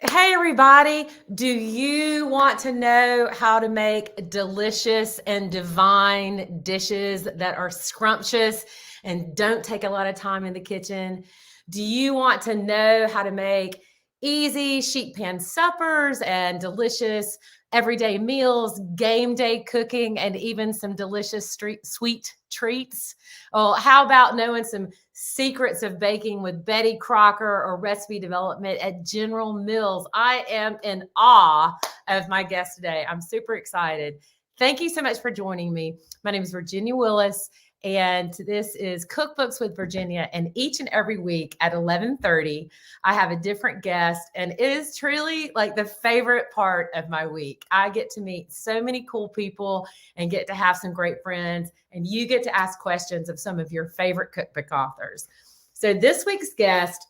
Hey, everybody. Do you want to know how to make delicious and divine dishes that are scrumptious and don't take a lot of time in the kitchen? Do you want to know how to make easy sheet pan suppers and delicious everyday meals, game day cooking, and even some delicious sweet treats? Well, how about knowing some secrets of baking with Betty Crocker or recipe development at General Mills? I am in awe of my guest today. I'm super excited. Thank you so much for joining me. My name is Virginia Willis, and this is Cookbooks with Virginia. And each and every week at 11:30, I have a different guest, and it is truly like the favorite part of my week. I get to meet so many cool people and get to have some great friends, and you get to ask questions of some of your favorite cookbook authors. So this week's guest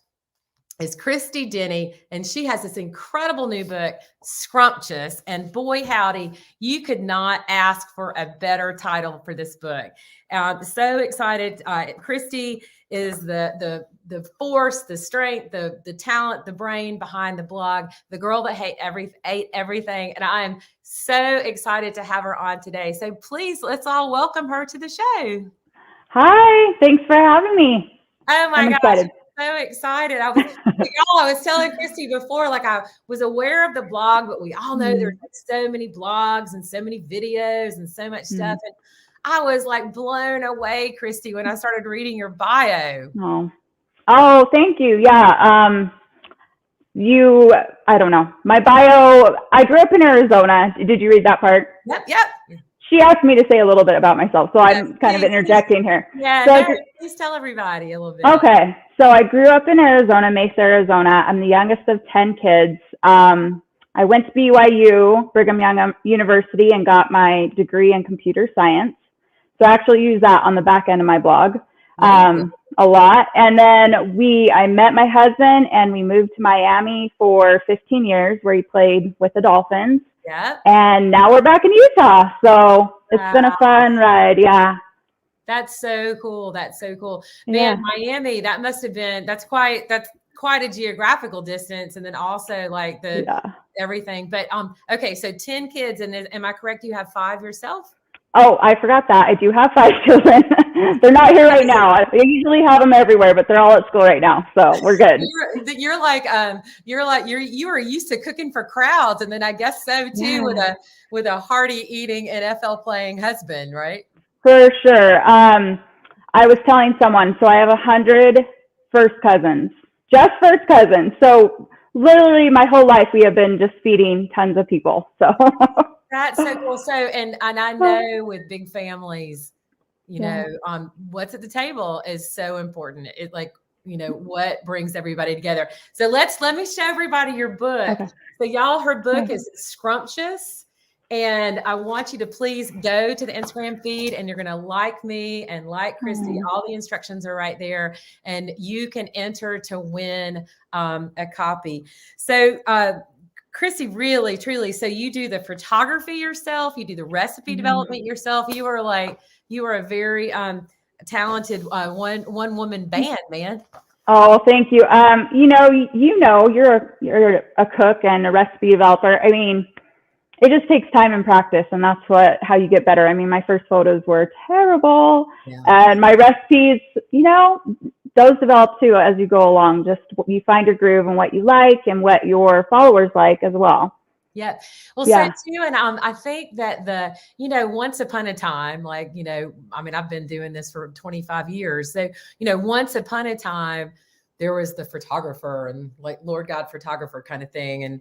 is Christy Denney, and she has this incredible new book, Scrumptious. And boy, howdy, you could not ask for a better title for this book. So excited. Christy is the force, the strength, the talent, the brain behind the blog, the girl that ate everything. And I am so excited to have her on today. So please, let's all welcome her to the show. Hi, thanks for having me. Oh my I'm gosh. excited. So excited. I was telling Christy before, like I was aware of the blog, but we all know there's so many blogs and so many videos and so much stuff. And I was like blown away, Christy, when I started reading your bio. Oh, thank you. Yeah. I don't know. My bio, I grew up in Arizona. Did you read that part? Yep. She asked me to say a little bit about myself, so I'm kind of interjecting here. Yeah, so please tell everybody a little bit. Okay. So I grew up in Arizona, Mesa, Arizona. I'm the youngest of 10 kids. I went to BYU, Brigham Young University, and got my degree in computer science. So I actually use that on the back end of my blog a lot. And then I met my husband, and we moved to Miami for 15 years, where he played with the Dolphins. Yeah. And now we're back in Utah. So it's been a fun ride. Yeah. That's so cool. Man, Miami, that's quite a geographical distance. And then also like everything. But okay, so 10 kids, and am I correct? You have 5 yourself? Oh, I forgot that. I do have 5 children. They're not here right now. I usually have them everywhere, but they're all at school right now, so we're good. You are used to cooking for crowds, and then I guess so too with a hearty eating NFL playing husband, right? For sure. I was telling someone, so I have 100 first cousins, just first cousins. So literally my whole life we have been just feeding tons of people. So. That's so cool. So, and I know with big families, what's at the table is so important. It what brings everybody together. So let me show everybody your book. Okay. So y'all, her book is Scrumptious. And I want you to please go to the Instagram feed, and you're going to like me and like Christy. All the instructions are right there, and you can enter to win a copy. So, Christy, really, truly. So you do the photography yourself. You do the recipe development yourself. You are a very talented one woman band, man. Oh, thank you. You're a cook and a recipe developer. I mean, it just takes time and practice, and that's how you get better. I mean, my first photos were terrible, and my recipes, those develop too as you go along. Just you find your groove and what you like and what your followers like as well. Yeah. Well, so too, and I think that once upon a time, I've been doing this for 25 years. So, once upon a time, there was the photographer and like Lord God photographer kind of thing. And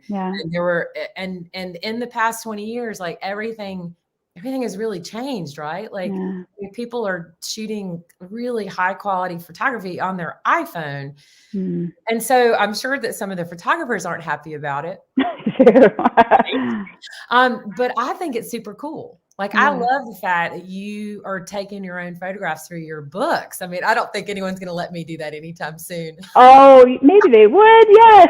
there were, and in the past 20 years, like everything has really changed, right? Like people are shooting really high quality photography on their iPhone. And so I'm sure that some of the photographers aren't happy about it. But I think it's super cool. Like, I love the fact that you are taking your own photographs for your books. I mean, I don't think anyone's going to let me do that anytime soon. Oh, maybe they would. Yes.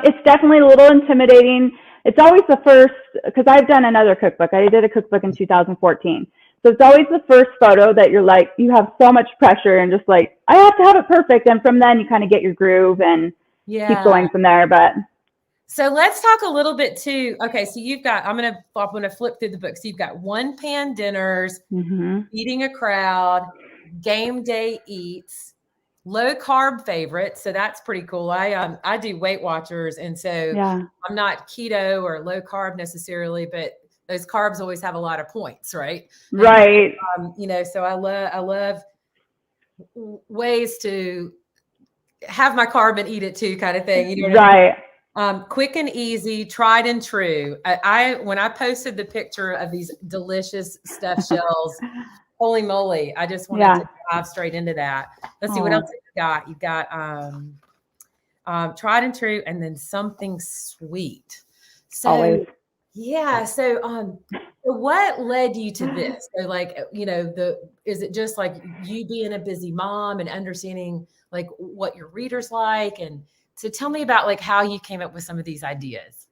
It's definitely a little intimidating. It's always the first, because I've done another cookbook. I did a cookbook in 2014. So it's always the first photo that you're like, you have so much pressure and just like, I have to have it perfect. And from then you kind of get your groove and keep going from there. But So let's talk a little bit too. Okay, so you've got, I'm gonna flip through the book. So you've got one pan dinners, feeding a crowd, game day eats, low carb favorites. So that's pretty cool. I do Weight Watchers, and so I'm not keto or low carb necessarily, but those carbs always have a lot of points, right? Right. And, so I love ways to have my carb and eat it too, kind of thing. You know what I mean? Quick and easy, tried and true. When I posted the picture of these delicious stuffed shells, holy moly, I just wanted to dive straight into that. Let's see what else you got. You got tried and true, and then something sweet. So always. Yeah. So what led you to this? So like, is it just like you being a busy mom and understanding like what your readers like? And so tell me about like how you came up with some of these ideas.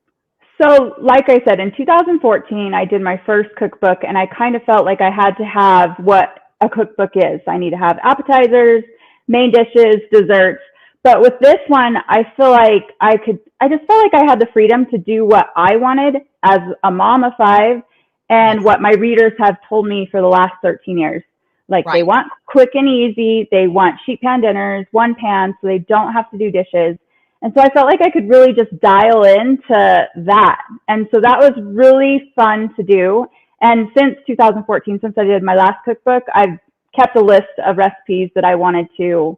So like I said, in 2014, I did my first cookbook, and I kind of felt like I had to have what a cookbook is. I need to have appetizers, main dishes, desserts. But with this one, I feel like I just felt like I had the freedom to do what I wanted as a mom of 5 and what my readers have told me for the last 13 years. Like they want quick and easy. They want sheet pan dinners, one pan, so they don't have to do dishes. And so I felt like I could really just dial into that. And so that was really fun to do. And since 2014, since I did my last cookbook, I've kept a list of recipes that I wanted to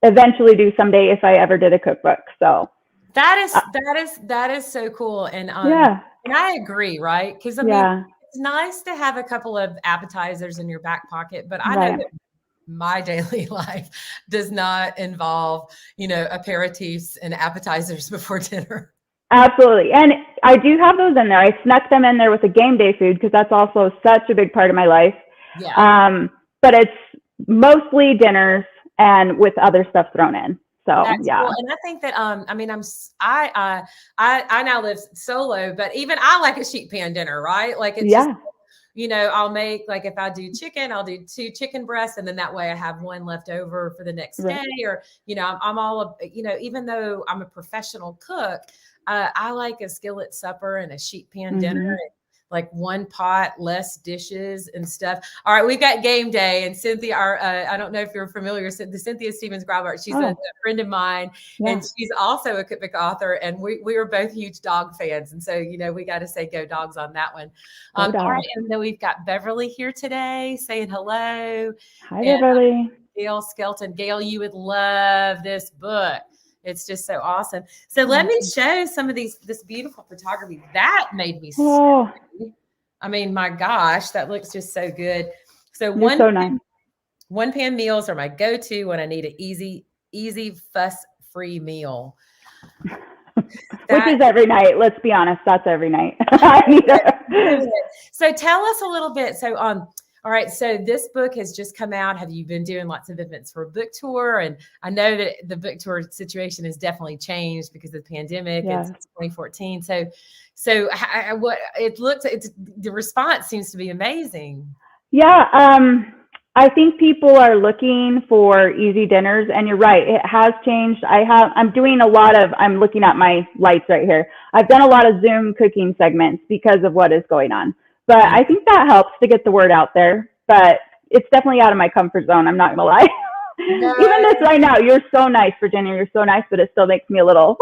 eventually do someday if I ever did a cookbook. So that is so cool. And and I agree, right? Because I mean, it's nice to have a couple of appetizers in your back pocket, but I know that my daily life does not involve, aperitifs and appetizers before dinner. Absolutely. And I do have those in there. I snuck them in there with the game day food because that's also such a big part of my life. Yeah. But it's mostly dinners and with other stuff thrown in. So that's cool. And I think that I now live solo, but even I like a sheet pan dinner, right? Like it's just, I'll make, like, if I do chicken, I'll do 2 chicken breasts, and then that way I have one left over for the next day. Or, I'm all, even though I'm a professional cook, I like a skillet supper and a sheet pan dinner. And, like one pot, less dishes and stuff. All right, we've got game day, and Cynthia, I don't know if you're familiar with Cynthia Stevens-Graubart. She's a friend of mine, and she's also a cookbook author, and we are both huge dog fans. And so, we got to say go dogs on that one. All right, and then we've got Beverly here today saying hello. Hi, Beverly. Gail Skelton. Gail, you would love this book. It's just so awesome. So let me show some of this beautiful photography. That made me so happy. I mean, my gosh, that looks just so good. So one pan meals are my go-to when I need an easy, fuss-free meal. Which is every night. Let's be honest, that's every night. So tell us a little bit. So all right, so this book has just come out. Have you been doing lots of events for a book tour? And I know that the book tour situation has definitely changed because of the pandemic. It's 2014. So what it looks, the response seems to be amazing. Yeah, I think people are looking for easy dinners, and you're right, it has changed. I'm looking at my lights right here. I've done a lot of Zoom cooking segments because of what is going on. But I think that helps to get the word out there. But it's definitely out of my comfort zone. I'm not going to lie. No. Even this right now, you're so nice, Virginia. You're so nice, but it still makes me a little,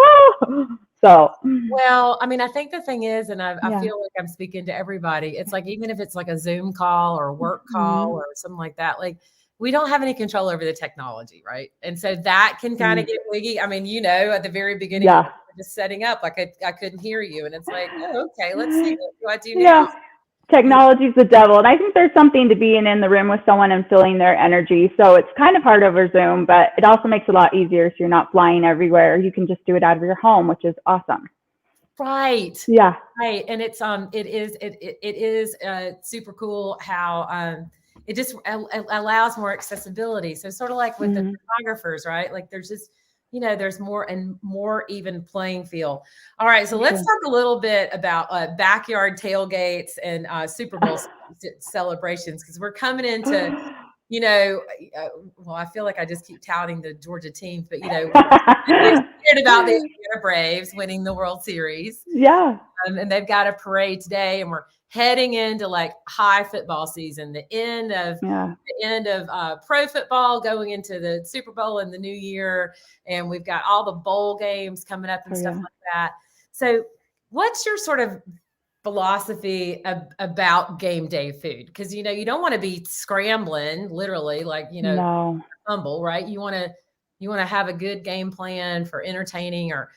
so. Well, I mean, I think the thing is, and I feel like I'm speaking to everybody. It's like, even if it's like a Zoom call or a work call or something like that, like we don't have any control over the technology, right? And so that can kind of get wiggy. I mean, at the very beginning, just setting up, like I couldn't hear you. And it's like, oh, okay, let's see, what do I do now? Technology is the devil. And I think there's something to being in the room with someone and feeling their energy. So it's kind of hard over Zoom, but it also makes it a lot easier. So you're not flying everywhere. You can just do it out of your home, which is awesome. Right. Yeah. Right. And it's, it is super cool how, it just allows more accessibility. So sort of like with the photographers, right? Like there's just, there's more and more even playing field. All right. So let's talk a little bit about backyard tailgates and Super Bowl celebrations, because we're coming into, well, I feel like I just keep touting the Georgia teams, but we're excited about the Atlanta Braves winning the World Series. Yeah. And they've got a parade today, and we're heading into like high football season, the end of pro football, going into the Super Bowl in the new year, and we've got all the bowl games coming up and stuff like that. So, what's your sort of philosophy about game day food? Because you don't want to be scrambling, literally, like No. humble, right? You want to have a good game plan for entertaining or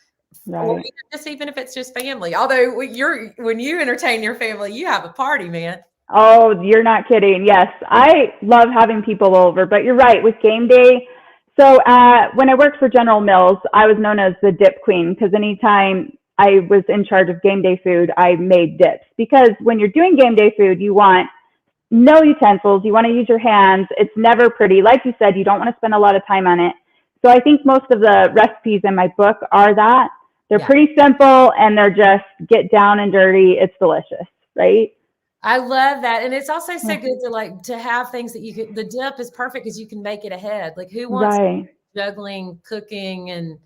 even if it's just family. Although when you entertain your family, you have a party, man. Oh, you're not kidding. Yes, I love having people over, but you're right with game day. So when I worked for General Mills, I was known as the dip queen because anytime I was in charge of game day food, I made dips. Because when you're doing game day food, you want no utensils. You want to use your hands. It's never pretty. Like you said, you don't want to spend a lot of time on it. So I think most of the recipes in my book are that. They're pretty simple and they're just get down and dirty. It's delicious, right? I love that. And it's also so good to have things that the dip is perfect because you can make it ahead. Like who wants juggling cooking and,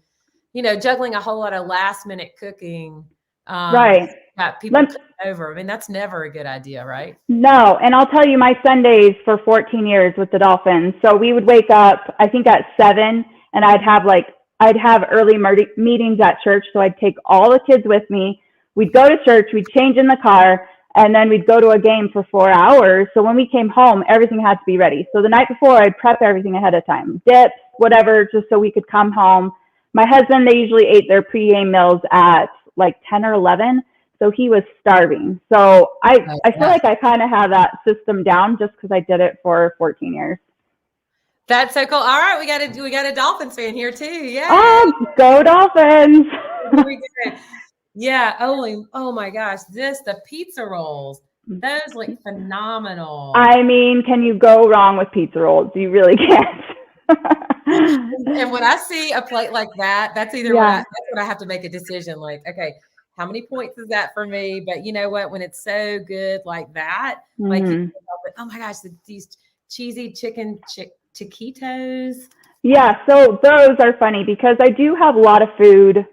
juggling a whole lot of last minute cooking. People come over. I mean, that's never a good idea, right? No. And I'll tell you my Sundays for 14 years with the Dolphins. So we would wake up, I think at 7, and I'd have early meetings at church. So I'd take all the kids with me. We'd go to church, we'd change in the car, and then we'd go to a game for 4 hours. So when we came home, everything had to be ready. So the night before, I'd prep everything ahead of time, dips, whatever, just so we could come home. My husband, they usually ate their pregame meals at like 10 or 11. So he was starving. So I feel like I kind of have that system down just because I did it for 14 years. That's so cool. All right, we got a Dolphins fan here too. Yeah. Go Dolphins. Yeah. Oh my gosh. The pizza rolls. Those look phenomenal. I mean, can you go wrong with pizza rolls? You really can't. And when I see a plate like that, that's either that's when I have to make a decision. Like, okay, how many points is that for me? But you know what? When it's so good like that, like, oh my gosh, these cheesy chicken taquitos. Yeah, so those are funny because I do have a lot of food.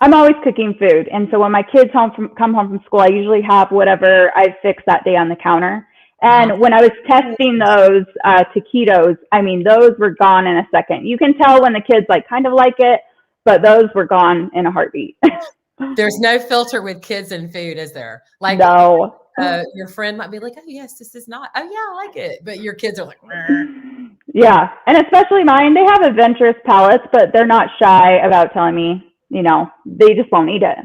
I'm always cooking food. And so when my kids come home from school, I usually have whatever I fixed that day on the counter. And when I was testing those taquitos, I mean, those were gone in a second. You can tell when the kids kind of like it, but those were gone in a heartbeat. There's no filter with kids and food, is there? Like, no. Your friend might be like, oh, yes, this is not. Oh, yeah, I like it. But your kids are like, yeah. And especially mine, they have adventurous palates, but they're not shy about telling me, they just won't eat it.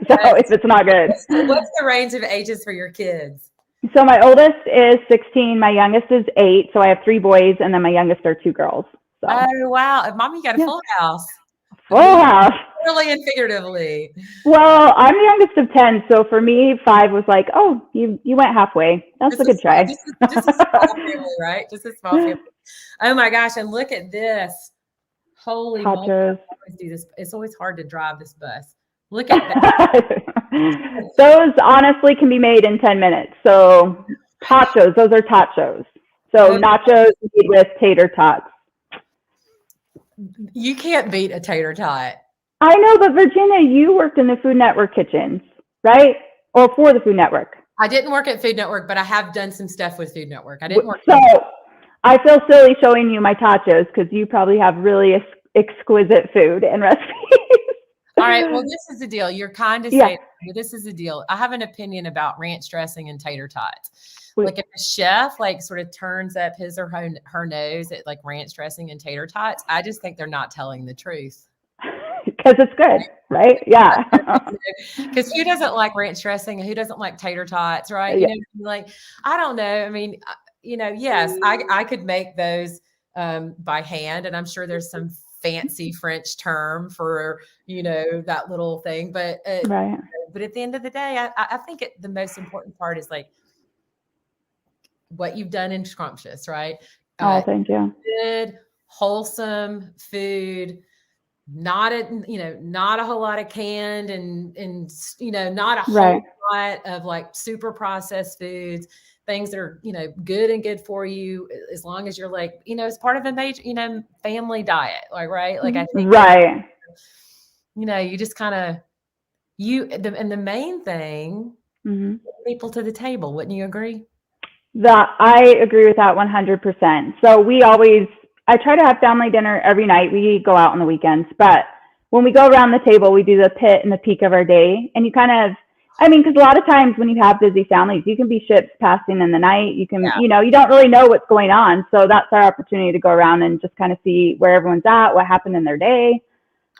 So if it's not good. What's the range of ages for your kids? So my oldest is 16. My youngest is 8. So I have 3 boys, and then my youngest are 2 girls. So. Oh, wow. Mommy got a full house. Full house. Literally and figuratively. Well, I'm the youngest of 10. So for me, 5 was like, oh, you went halfway. That's a good try. Just a small family, right? Just a small family. Oh, my gosh. And look at this. Holy moly. It's always hard to drive this bus. Look at that. Those honestly can be made in 10 minutes. So tachos, those are tachos. So nachos made with tater tots. You can't beat a tater tot. I know, but Virginia, you worked in the Food Network kitchens, right? Or for the Food Network. I didn't work at Food Network, but I have done some stuff with Food Network. I didn't work. So I feel silly showing you my tachos because you probably have really exquisite food and recipes. All right. Well, this is the deal. You're kind of saying, this is the deal. I have an opinion about ranch dressing and tater tots. Like if a chef sort of turns up his or her nose at ranch dressing and tater tots, I just think they're not telling the truth. Because it's good, right? Yeah. Because who doesn't like ranch dressing and who doesn't like tater tots, right? Yeah. I don't know. I mean, yes, I could make those by hand, and I'm sure there's some fancy French term for, that little thing. But right. But at the end of the day, I think the most important part is what you've done in Scrumptious, right? Thank you. Good, wholesome food, not a whole lot of canned and not a whole lot of super processed foods. things that are, good and good for you, as long as you're like, it's part of a major, family diet, like, right. Like I think, right. You just kind of, and the main thing, people to the table. Wouldn't you agree? I agree with that 100%. So I try to have family dinner every night. We go out on the weekends, but when we go around the table, we do the pit and the peak of our day. And you kind of, because a lot of times when you have busy families, you can be ships passing in the night. You can, you don't really know what's going on. So that's our opportunity to go around and just kind of see where everyone's at, what happened in their day.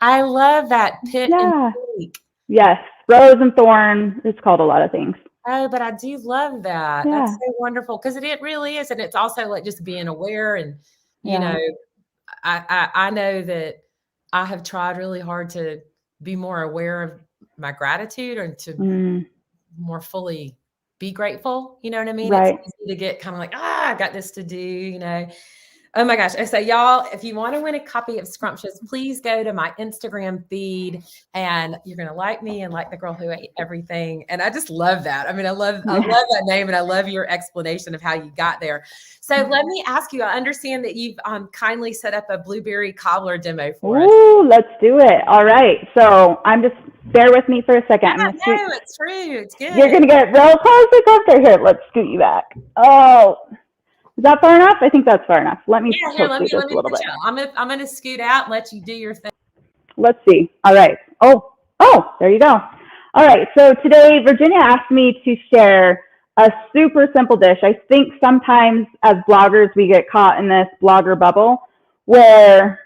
I love that pit and peak. Yes. Rose and thorn. It's called a lot of things. Oh, but I do love that. That's so wonderful. Because it really is. And it's also like just being aware. And, I know that I have tried really hard to be more aware of my gratitude and to more fully be grateful. You know what I mean? Right. It's easy to get kind of like, I got this to do, Oh my gosh. So y'all, if you want to win a copy of Scrumptious, please go to my Instagram feed and you're going to like me and like the girl who ate everything. And I just love that. I mean, I love that name and I love your explanation of how you got there. So let me ask you, I understand that you've kindly set up a blueberry cobbler demo for us. Ooh, let's do it. All right. So bear with me for a second. No, it's true. It's good. You're going to get real close to Cobbler here. Let's scoot you back. Oh, is that far enough? I think that's far enough. Let me a little bit. I'm going to scoot out and let you do your thing. Let's see. All right. Oh, there you go. All right. So today, Virginia asked me to share a super simple dish. I think sometimes as bloggers, we get caught in this blogger bubble where,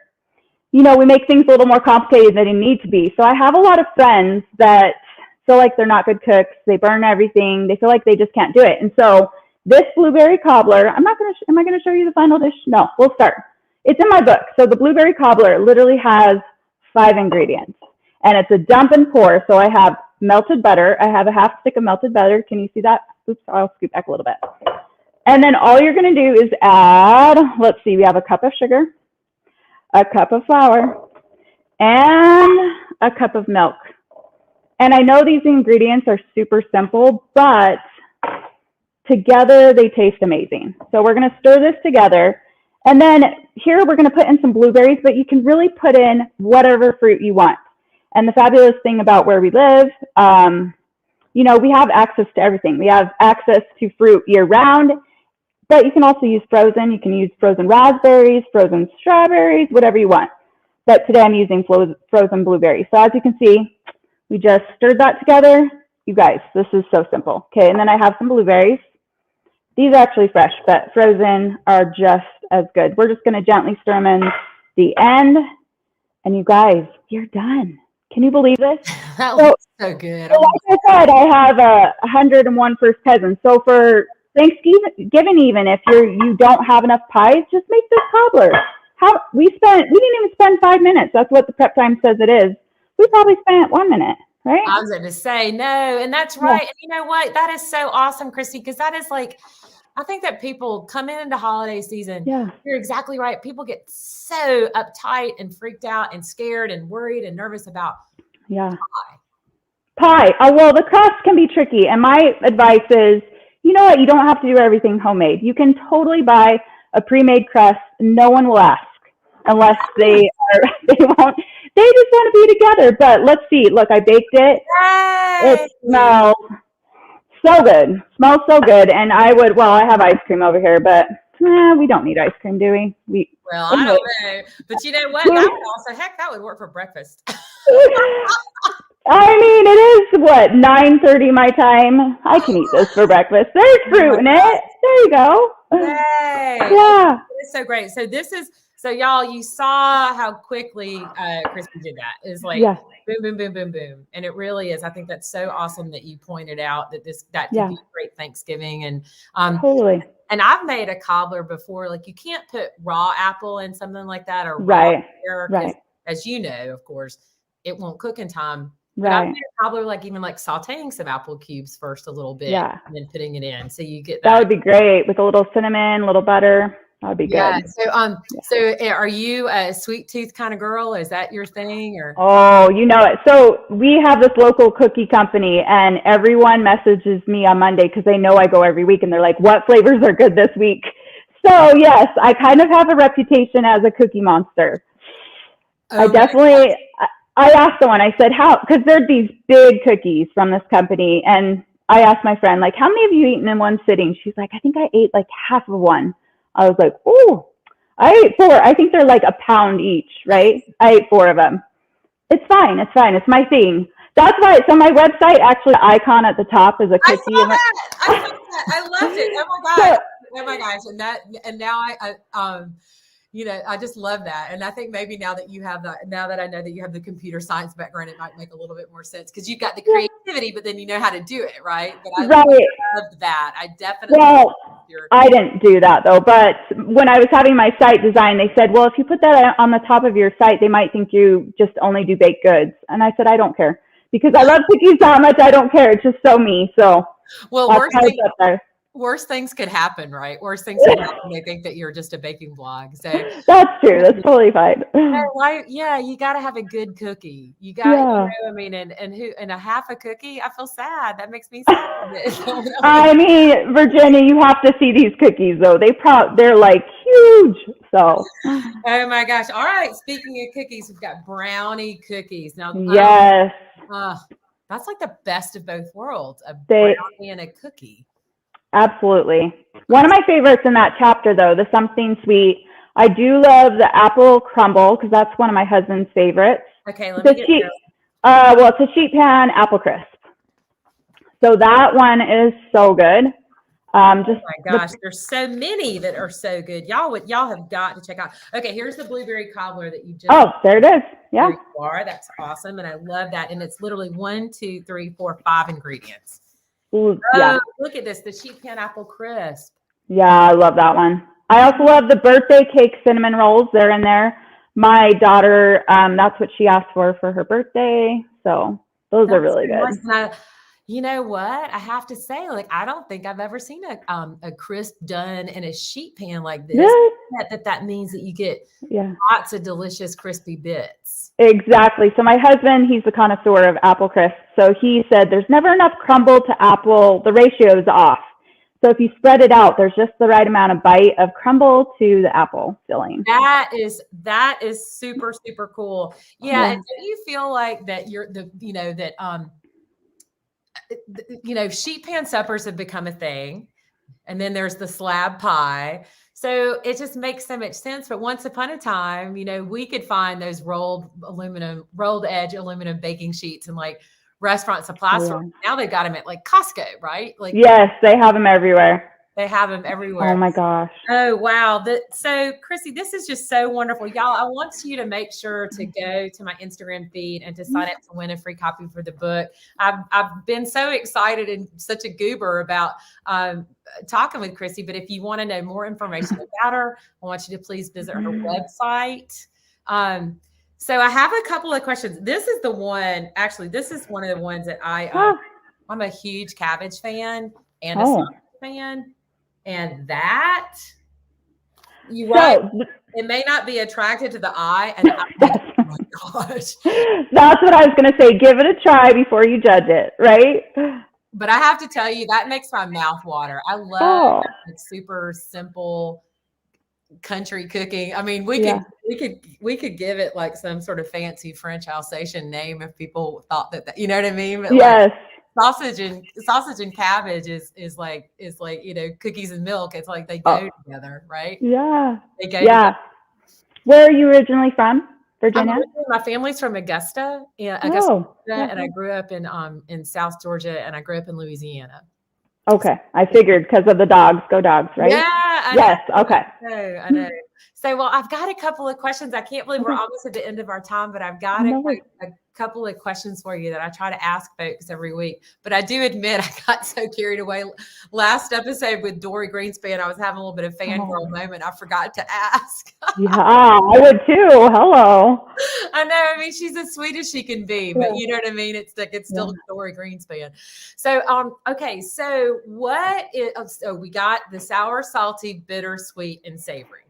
we make things a little more complicated than they need to be. So I have a lot of friends that feel like they're not good cooks. They burn everything. They feel like they just can't do it. And so this blueberry cobbler, am I going to show you the final dish? No, we'll start. It's in my book. So the blueberry cobbler literally has 5 ingredients and it's a dump and pour. So I have melted butter. I have a half stick of melted butter. Can you see that? Oops, I'll scoot back a little bit. And then all you're going to do is add, let's see, we have a cup of sugar, a cup of flour, and a cup of milk. And I know these ingredients are super simple, but together they taste amazing. So we're going to stir this together. And then here we're going to put in some blueberries, but you can really put in whatever fruit you want. And the fabulous thing about where we live, we have access to everything. We have access to fruit year round, but you can also use frozen. You can use frozen raspberries, frozen strawberries, whatever you want. But today I'm using frozen blueberries. So as you can see, we just stirred that together. You guys, this is so simple. Okay, and then I have some blueberries. These are actually fresh, but frozen are just as good. We're just going to gently stir them in the end. And you guys, you're done. Can you believe this? That looks so good. So like I said, I have 101 first cousins. So for Thanksgiving, even if you don't have enough pies, just make this cobbler. We didn't even spend 5 minutes. That's what the prep time says it is. We probably spent 1 minute. Right? I was going to say no, and that's right. And you know what? That is so awesome, Christy, because that is like, I think that people come into holiday season. Yeah. You're exactly right. People get so uptight and freaked out and scared and worried and nervous about pie. Well, the crust can be tricky. And my advice is, you know what? You don't have to do everything homemade. You can totally buy a pre-made crust. No one will ask unless they won't. They just want to be together. But let's see. Look, I baked it. Yay! It smells so good. Smells so good. And I have ice cream over here, but we don't need ice cream, do we? I don't know. But you know what? That would work for breakfast. I mean, it is 9:30 my time. I can eat this for breakfast. There's fruit in it. There you go. Yay. Yeah. It's so great. So y'all, you saw how quickly Christy did that. It's like boom, boom, boom, boom, boom. And it really is. I think that's so awesome that you pointed out that that could be a great Thanksgiving. And totally. And I've made a cobbler before. Like you can't put raw apple in something like that or raw pear, as you know, of course, it won't cook in time. Right. But I've made a cobbler like sauteing some apple cubes first a little bit and then putting it in. So you get that. That would be great with a little cinnamon, a little butter. That would be Yeah. good. So are you a sweet tooth kind of girl? Is that your thing or? Oh, you know it. So we have this local cookie company, and everyone messages me on Monday because they know I go every week, and they're like, what flavors are good this week? So yes, I kind of have a reputation as a cookie monster. Oh I asked someone, I said, how, because they're these big cookies from this company. And I asked my friend, like, how many have you eaten in one sitting? She's like, I think I ate like half of one. I was like, oh, I ate 4. I think they're like a pound each, right? I ate 4 of them. It's fine. It's fine. It's my thing. That's why. So my website, actually, the icon at the top is a cookie. I saw that. I loved it. Oh my gosh. Oh my gosh. And now I just love that. And I think maybe now that I know that you have the computer science background, it might make a little bit more sense because you've got the creativity, but then you know how to do it, right? But I loved that. I definitely. I didn't do that though. But when I was having my site designed, they said, well, if you put that on the top of your site, they might think you just only do baked goods. And I said, I don't care because I love cookies that much. I don't care. It's just so me. So well, worse things could happen, right? Worse things could happen. They think that you're just a baking blog. So that's true. That's totally fine. You got to have a good cookie. You got, and a half a cookie. I feel sad. That makes me sad. I mean, Virginia, you have to see these cookies though. They're like huge. So. Oh my gosh. All right. Speaking of cookies, we've got brownie cookies. Now, yes. That's like the best of both worlds, a brownie and a cookie. Absolutely. One of my favorites in that chapter, though, the something sweet. I do love the apple crumble because that's one of my husband's favorites. Okay, let me get it. Well, it's a sheet pan apple crisp. So that one is so good. Oh my gosh, there's so many that are so good. Y'all have got to check out. Okay, here's the blueberry cobbler that you just. Oh, there it is. Yeah. There you are. That's awesome, and I love that. And it's literally 1, 2, 3, 4, 5 ingredients. Ooh, yeah. Look at this, the sheet pan apple crisp. Yeah, I love that one. I also love the birthday cake cinnamon rolls. They're in there. My daughter, that's what she asked for her birthday. So those are really good. You know what? I have to say, like, I don't think I've ever seen a crisp done in a sheet pan like this. Yeah. That means that you get lots of delicious crispy bits. Exactly. So my husband, he's a connoisseur of apple crisp. So he said there's never enough crumble to apple. The ratio is off. So if you spread it out, there's just the right amount of bite of crumble to the apple filling. That is super, super cool. Yeah. And do you feel like that sheet pan suppers have become a thing, and then there's the slab pie. So it just makes so much sense. But once upon a time, we could find those rolled edge aluminum baking sheets in like restaurant supply stores. Now they've got them at like Costco, right? Like, yes, they have them everywhere. They have them everywhere. Oh my gosh. Oh, wow. So Christy, this is just so wonderful. Y'all, I want you to make sure to go to my Instagram feed and to sign up to win a free copy for the book. I've been so excited and such a goober about talking with Christy, but if you want to know more information about her, I want you to please visit her website. So I have a couple of questions. This is one of the ones that I'm a huge cabbage fan and a sausage fan. And that, it may not be attracted to the eye. And oh my gosh. That's what I was going to say. Give it a try before you judge it, right? But I have to tell you, that makes my mouth water. I love super simple country cooking. I mean, we could give it like some sort of fancy French Alsatian name if people thought that, you know what I mean? But yes. Sausage and cabbage is like cookies and milk. It's like they go together, right? Yeah. They go together. Where are you originally from? Virginia? My family's from Augusta, and I grew up in South Georgia, and I grew up in Louisiana. Okay, I figured because of the dogs. Go dogs, right? Yeah. Yes. Okay. I know. So, well, I've got a couple of questions. I can't believe we're almost at the end of our time, but I've got a couple of questions for you that I try to ask folks every week. But I do admit I got so carried away last episode with Dory Greenspan. I was having a little bit of fangirl moment. I forgot to ask. Yeah, I would too. Hello. I know. I mean, she's as sweet as she can be, but you know what I mean? It's like, it's still Dory Greenspan. So, okay. So so we got the sour, salty, bitter, sweet, and savory.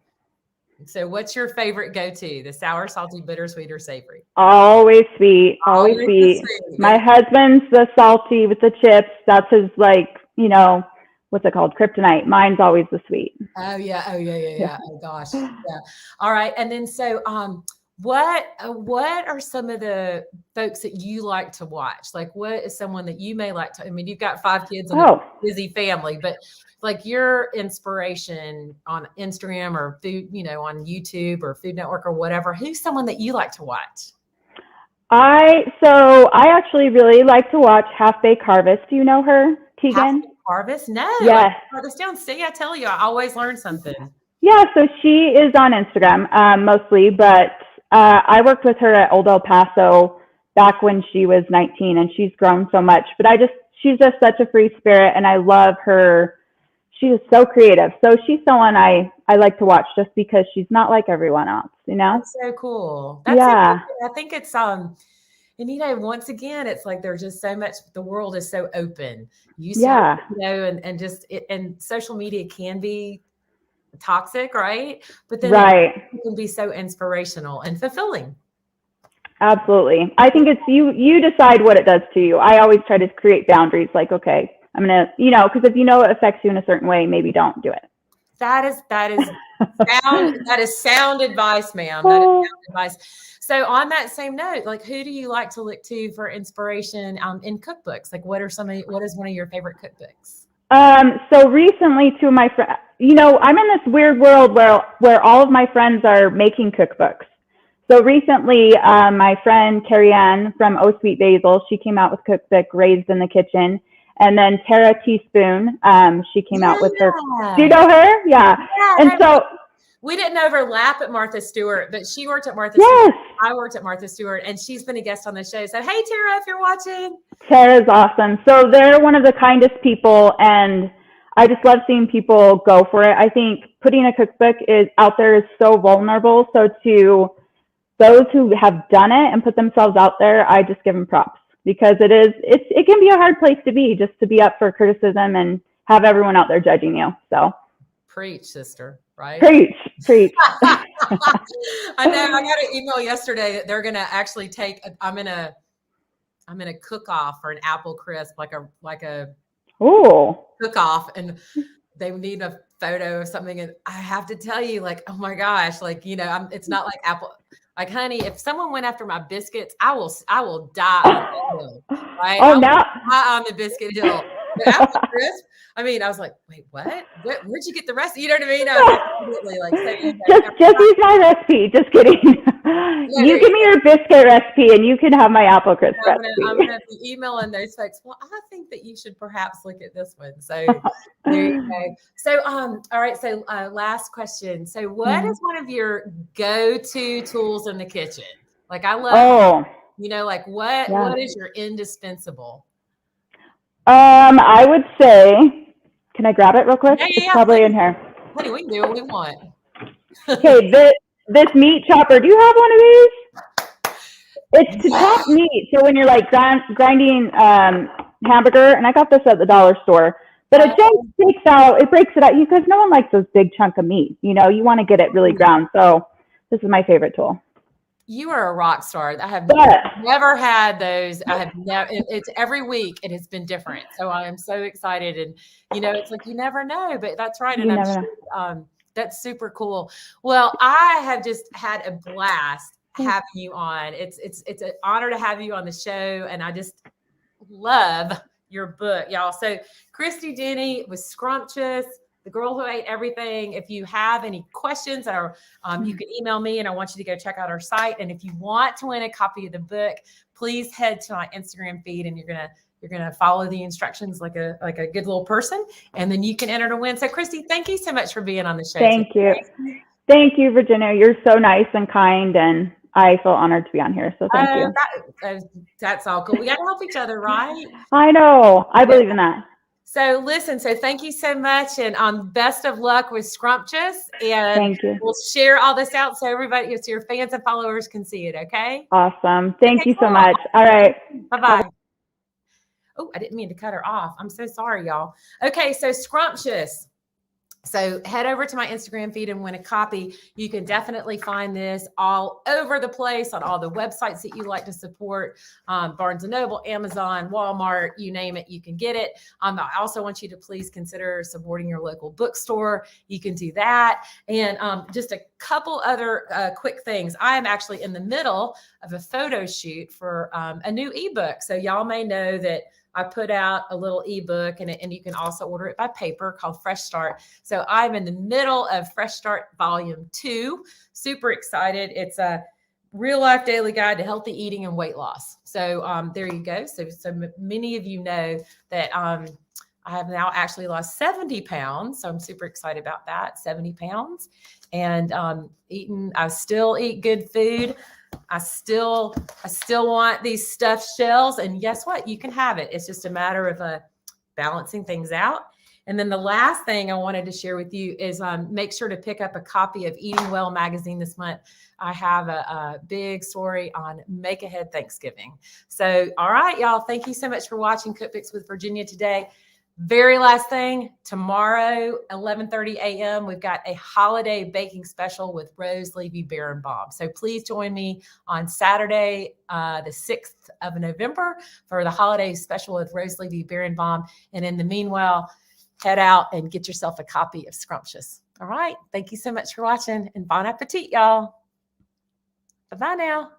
So what's your favorite go-to? The sour, salty, bitter, sweet, or savory? Always sweet. Always sweet. My husband's the salty with the chips. That's his, like, you know, what's it called? Kryptonite. Mine's always the sweet. Oh yeah. Oh gosh. Yeah. All right. And then so what are some of the folks that you like to watch? Like, what is someone that you may like to, I mean, you've got 5 kids and a busy family, but like your inspiration on Instagram or food, you know, on YouTube or Food Network or whatever, who's someone that you like to watch? I actually really like to watch Half Baked Harvest. Do you know her, Tegan? Harvest? No. Yes. Write this down. See, I tell you, I always learn something. Yeah, so she is on Instagram mostly, but I worked with her at Old El Paso back when she was 19, and she's grown so much. But she's just such a free spirit, and I love her. She is so creative. So she's someone I like to watch just because she's not like everyone else, you know? That's so cool. That's yeah. So cool. I think it's and you know, once again, it's like there's just so much, the world is so open. You know, and social media can be toxic, right? But then it can be so inspirational and fulfilling. Absolutely. I think it's you decide what it does to you. I always try to create boundaries, like, okay, I'm going to, you know, because if you know it affects you in a certain way, maybe don't do it. That is sound advice, ma'am. That is sound advice. So on that same note, like, who do you like to look to for inspiration in cookbooks? Like, what is one of your favorite cookbooks? So recently, two of my friends, you know, I'm in this weird world where all of my friends are making cookbooks. So recently, my friend Carrie Ann from Oh Sweet Basil, she came out with cookbook Raised in the Kitchen. And then Tara Teaspoon, she came out with her. Do you know her? Yeah. And so we didn't overlap at Martha Stewart, but she worked at Martha Stewart. I worked at Martha Stewart, and she's been a guest on the show. So, hey, Tara, if you're watching. Tara's awesome. So they're one of the kindest people, and I just love seeing people go for it. I think putting a cookbook out there is so vulnerable. So to those who have done it and put themselves out there, I just give them props. Because it can be a hard place to be, just to be up for criticism and have everyone out there judging you. So preach, sister, right? Preach. I know. I got an email yesterday that they're gonna actually I'm in a cook off for an apple crisp, like a cook off, and they need a photo of something, and I have to tell you, like, oh my gosh, like, you know, it's not like apple. Like, honey, if someone went after my biscuits, I will die on the hill, right? Oh, die on the biscuit hill. But apple crisp, I mean, I was like, wait, what? Where'd you get the recipe? You know what I mean? I was completely like, just use my recipe. Just kidding. You give me your biscuit recipe, and you can have my apple crisp recipe. I'm gonna be emailing those folks. Well, I think that you should perhaps look at this one. So there you go. So all right. So last question. So what is one of your go-to tools in the kitchen? Like, I love, you know, like what is your indispensable? I would say, can I grab it real quick? It's probably in here. Honey, we can do what we want. Okay, this meat chopper. Do you have one of these? It's to chop meat. So when you're like grinding hamburger, and I got this at the dollar store, but it just breaks it out because no one likes those big chunk of meat. You know, you want to get it really ground. So this is my favorite tool. You are a rock star. I have never had those. I have never. It's every week. It has been different. So I am so excited, and you know, it's like you never know. But that's right, and I'm sure that's super cool. Well, I have just had a blast having you on. It's an honor to have you on the show, and I just love your book, y'all. So Christy Denney was Scrumptious, The Girl Who Ate Everything. If you have any questions, or you can email me, and I want you to go check out our site. And if you want to win a copy of the book, please head to my Instagram feed, and you're gonna follow the instructions like a good little person, and then you can enter to win. So Christy, thank you so much for being on the show. Thank you, Virginia. You're so nice and kind, and I feel honored to be on here. So thank you. That's all cool. We got to help each other, right? I know. I believe in that. So listen, so thank you so much, and best of luck with Scrumptious, and Thank you. we'll share all this out so everybody, so your fans and followers can see it, okay? Awesome. Thank you cool. so much. All right. Bye-bye. Oh, I didn't mean to cut her off. I'm so sorry, y'all. Okay, so Scrumptious. So head over to my Instagram feed and win a copy. You can definitely find this all over the place on all the websites that you like to support. Barnes & Noble, Amazon, Walmart, you name it, you can get it. I also want you to please consider supporting your local bookstore. You can do that. And just a couple other quick things. I am actually in the middle of a photo shoot for a new ebook. So y'all may know that I put out a little ebook, and you can also order it by paper, called Fresh Start. So I'm in the middle of Fresh Start Volume 2. Super excited. It's a real life daily guide to healthy eating and weight loss. So there you go. So many of you know that I have now actually lost 70 pounds. So I'm super excited about that, 70 pounds. And I still eat good food. I still want these stuffed shells, and guess what? You can have it. It's just a matter of balancing things out. And then the last thing I wanted to share with you is make sure to pick up a copy of Eating Well magazine this month. I have a big story on Make Ahead Thanksgiving. So, all right, y'all, thank you so much for watching Cookbooks with Virginia today. Very last thing, tomorrow, 11:30 a.m., we've got a holiday baking special with Rose Levy-Berenbaum. So please join me on Saturday, the 6th of November for the holiday special with Rose Levy-Berenbaum. And in the meanwhile, head out and get yourself a copy of Scrumptious. All right. Thank you so much for watching, and bon appetit, y'all. Bye-bye now.